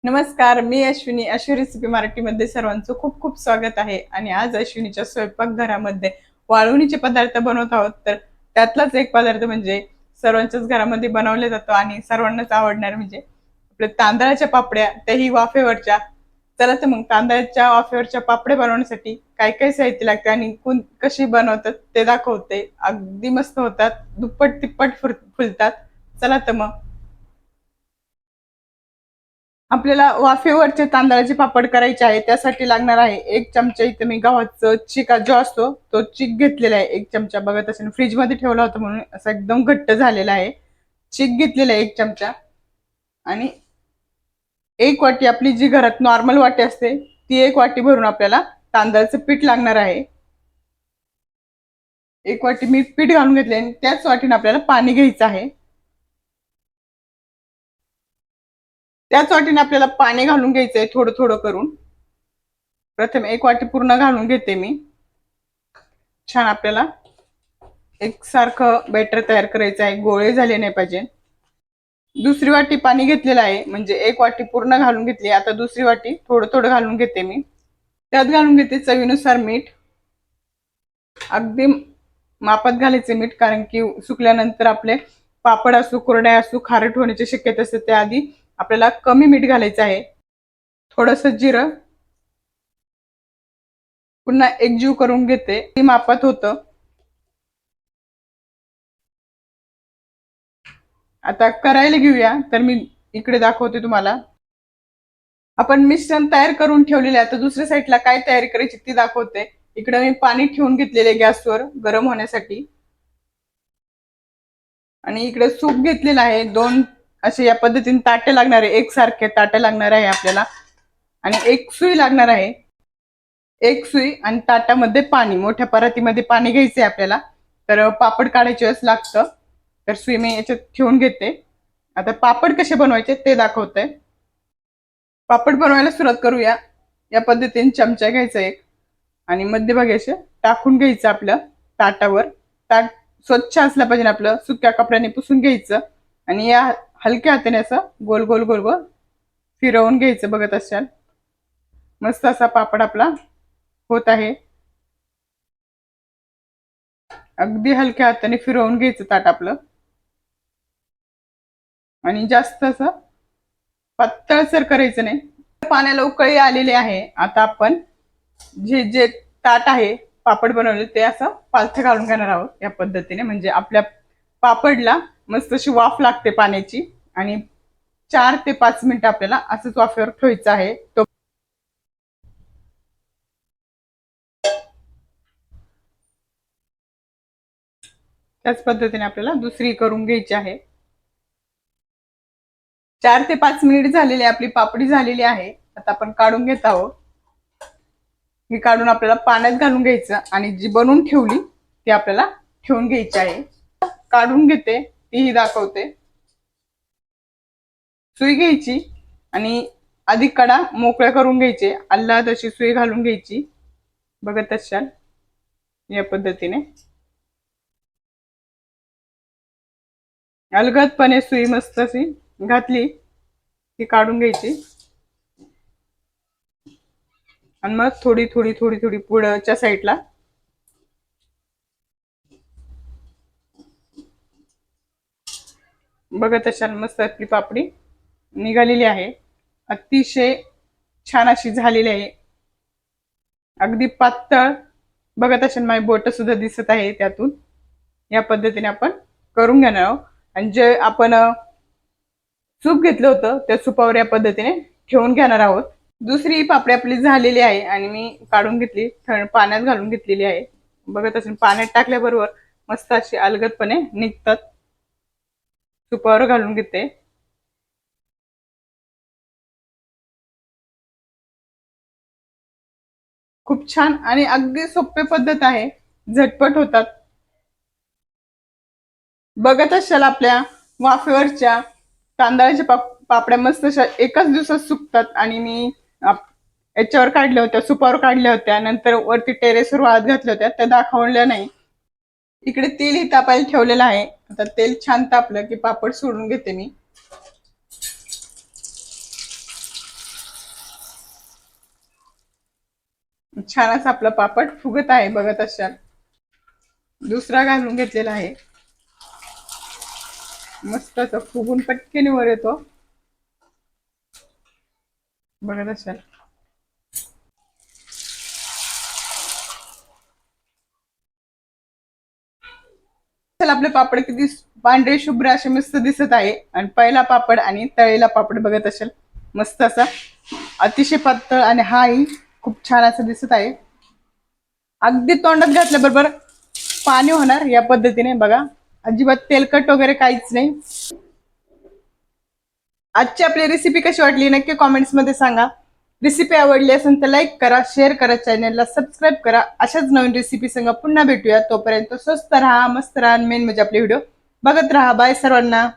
नमस्कार, मी अश्विनी. अश्वी रेसिपी मराठीमध्ये सर्वांचं खूप खूप स्वागत आहे. आणि आज अश्विनीच्या स्वयंपाकघरामध्ये वाळवणीचे पदार्थ बनवत आहोत. तर त्यातलाच एक पदार्थ म्हणजे सर्वांच्याच घरामध्ये बनवले जातो आणि सर्वांनाच आवडणार म्हणजे आपल्या तांदळाच्या पापड्या, त्याही वाफेवरच्या. चला तर मग तांदळाच्या वाफेवरच्या पापड्या बनवण्यासाठी काय काय साहित्य लागते आणि कशी बनवतात ते दाखवते. अगदी मस्त होतात, दुप्पट तिप्पट फुलतात. चला तर मग आपल्याला वाफेवरचे तांदळाचे पापड करायचे आहे. त्यासाठी लागणार आहे 1 चमचा. इथे मी गव्हाचं चिका जो असतो तो चीक घेतलेला आहे 1 चमचा. बघत असेल फ्रीज मध्ये ठेवला होता म्हणून असं एकदम घट्ट झालेला आहे. चीक घेतलेला आहे 1 चमचा. आणि 1 वाटी आपली जी घरात नॉर्मल वाटी असते ती 1 वाटी भरून आपल्याला तांदळाचं पीठ लागणार आहे. 1 वाटी मी पीठ घालून घेतले आणि त्याच वाटीने आपल्याला पाणी घ्यायचं आहे. त्याच वाटीने आपल्याला पाणी घालून घ्यायचंय थोडं थोडं करून. प्रथम 1 वाटी पूर्ण घालून घेते मी. छान आपल्याला एकसारखं बॅटर तयार करायचं आहे, गोळे झाले नाही पाहिजे. दुसरी वाटी पाणी घेतलेलं आहे, म्हणजे 1 वाटी पूर्ण घालून घेतली. आता दुसरी वाटी थोडं थोडं घालून घेते मी. त्यात घालून घेते चवीनुसार मीठ. अगदी मापात घालायचे मीठ, कारण की सुकल्यानंतर आपले पापड असो कुरड्या असो खारट होण्याची शक्यता असते. त्याआधी आपल्याला कमी मीठ घालायचं आहे. थोडस जिरं पुन्हा एकजीव करून घेते. ती मापात होतं. आता करायला घेऊया. तर मी इकडे दाखवते तुम्हाला. आपण मिश्रण तयार करून ठेवलेले. आता दुसऱ्या साईडला काय तयारी करायची ती दाखवते. इकडे मी पाणी ठेवून घेतलेले गॅसवर गरम होण्यासाठी. आणि इकडे सूप घेतलेला आहे. दोन असे या पद्धतीने ताटे लागणार आहे, एकसारखे ताटे लागणार आहे आपल्याला. आणि एक सुई लागणार आहे. एक सुई आणि ताटामध्ये पाणी, मोठ्या परातीमध्ये पाणी घ्यायचंय आपल्याला. तर पापड काढायचे वेळेस लागतं. तर सुई मी याच्यात ठेवून घेते. आता पापड कसे बनवायचे ते दाखवते. पापड बनवायला सुरुवात करूया. या पद्धतीने चमचा घ्यायचा एक आणि मध्यभागी असे टाकून घ्यायचं आपलं ताटावर. ताट स्वच्छ असलं पाहिजे आपलं, सुक्या कपड्याने पुसून घ्यायचं. आणि या हलक्या हाताने असं गोल गोल गोल गोल फिरवून घ्यायचं. बघत असाल मस्त असा पापड आपला होत आहे. अगदी हलक्या हाताने फिरवून घ्यायचं ताट आपलं. आणि जास्त असं पातळसर करायचं नाही. पाण्याला उकळी आलेली आहे. आता आपण जे जे ताट आहे पापड बनवले ते असं पालथं घालून घेणार आहोत या पद्धतीने. म्हणजे आपल्या पापडला मस्त अशी वाफ लागते पाण्याची. आणि 4 ते 5 मिनिटं आपल्याला असंच वाफेवर ठेवायचं आहे. तो त्याच पद्धतीने आपल्याला दुसरी करून घ्यायची आहे. 4 ते 5 मिनिट झालेली आपली पापडी झालेली आहे. आता आपण काढून घेत आहोत. ही काढून आपल्याला पाण्यात घालून घ्यायचं आणि जी बनवून ठेवली ती आपल्याला ठेवून घ्यायची आहे. काढून घेते तीही दाखवते. सुई घ्यायची आणि आधी कडा मोकळ्या करून घ्यायचे. अल्लाद अशी सुई घालून घ्यायची. बघत असाल या पद्धतीने अलगदपणे सुई मस्त अशी घातली ती काढून घ्यायची. आणि मग थोडी थोडी थोडी थोडी पुढच्या साईडला बघत असाल मस्त आपली पापडी निघालेली आहे. अतिशय छान अशी झालेली आहे. अगदी पातळ. बघत असाल माझी बोट सुद्धा दिसत आहे त्यातून. या पद्धतीने आपण करून घेणार आहोत. आणि जे आपण सूप घेतलं होतं त्या सुपावर या पद्धतीने ठेवून घेणार आहोत. दुसरी पापडी आपली झालेली आहे आणि मी काढून घेतली, थंड पाण्यात घालून घेतलेली आहे. बघत असेल पाण्यात टाकल्याबरोबर मस्त अशी अलगदपणे निघतात. तुपावर घालून घेते. खूप छान आणि अगदी सोपे पद्धत आहे. झटपट होतात. बघत असाल आपल्या वाफेवरच्या तांदळाच्या पापड्या मस्त अशा एकाच दिवसात सुकतात. आणि मी याच्यावर काढल्या होत्या, सुपावर काढल्या होत्या, नंतर वरती टेरेसवर वाळत घातल्या होत्या, त्या दाखवल्या नाही. इकडे तेलही तापायला ठेवलेलं आहे. आता तेल छान तापलं की पापड सोडून घेते मी. छान असा आपला पापड फुगत आहे, बघत असाल. दुसरा घालून घेतलेला आहे. मस्त असं फुगून पटकन वर येतो, बघत असाल. चला, आपले पापड किती पांढरे शुभ्र असे मस्त दिसत आहे. आणि पहिला पापड आणि तळेला पापड बघत असेल, मस्त असा अतिशय पातळ आणि हाही खूप छान असं दिसत आहे. अगदी तोंडात घातल्याबरोबर पाणी होणार या पद्धतीने बघा. अजिबात तेलकट वगैरे काहीच नाही. आजची आपली रेसिपी कशी वाटली नक्की कॉमेंट्स मध्ये सांगा. रेसिपी आवडली असेल तर लाईक करा, शेअर करा, चॅनलला सबस्क्राईब करा. अशाच नवीन रेसिपी संग पुन्हा भेटूया. तोपर्यंत स्वस्त राहा, मस्त राहा, मेन म्हणजे आपले व्हिडिओ बघत राहा. बाय सर्वांना.